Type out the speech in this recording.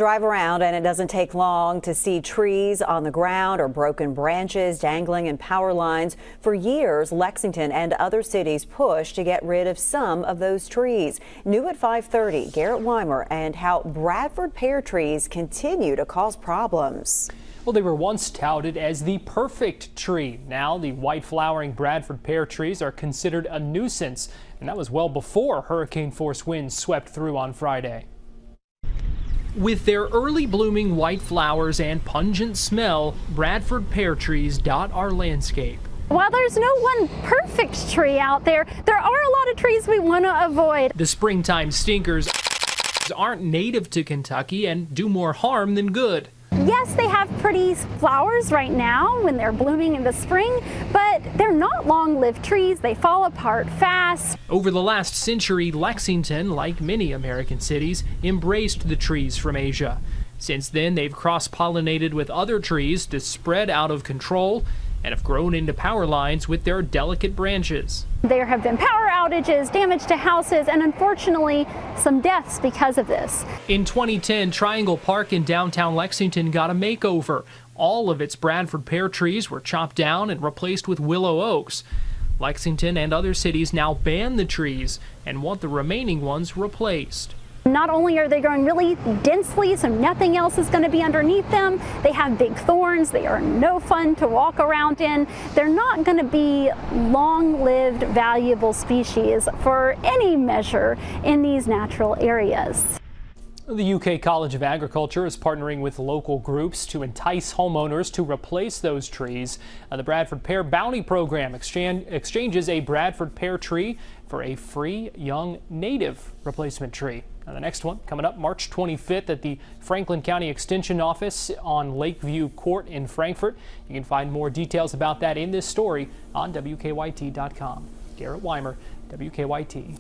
Drive around and it doesn't take long to see trees on the ground or broken branches dangling in power lines. For years, Lexington and other cities pushed to get rid of some of those trees. New at 5:30, Garrett Weimer and how Bradford pear trees continue to cause problems. Well, they were once touted as the perfect tree. Now the white flowering Bradford pear trees are considered a nuisance, and that was well before hurricane-force winds swept through on Friday. With their early blooming white flowers and pungent smell, Bradford pear trees dot our landscape. While there's no one perfect tree out there, there are a lot of trees we want to avoid. The springtime stinkers aren't native to Kentucky and do more harm than good. Yes, they have pretty flowers right now when they're blooming in the spring, but they're not long-lived trees. They fall apart fast. Over the last century, Lexington, like many American cities, embraced the trees from Asia. Since then, they've cross-pollinated with other trees to spread out of control and have grown into power lines with their delicate branches. There have been power outages, damage to houses, and unfortunately, some deaths because of this. In 2010, Triangle Park in downtown Lexington got a makeover. All of its Bradford pear trees were chopped down and replaced with willow oaks. Lexington and other cities now ban the trees and want the remaining ones replaced. Not only are they growing really densely, so nothing else is going to be underneath them, they have big thorns. They are no fun to walk around in. They're not going to be long-lived, valuable species for any measure in these natural areas. The UK College of Agriculture is partnering with local groups to entice homeowners to replace those trees. The Bradford Pear Bounty Program exchanges a Bradford pear tree for a free young native replacement tree. Now, the next one coming up March 25th at the Franklin County Extension Office on Lakeview Court in Frankfort. You can find more details about that in this story on WKYT.com. Garrett Weimer, WKYT.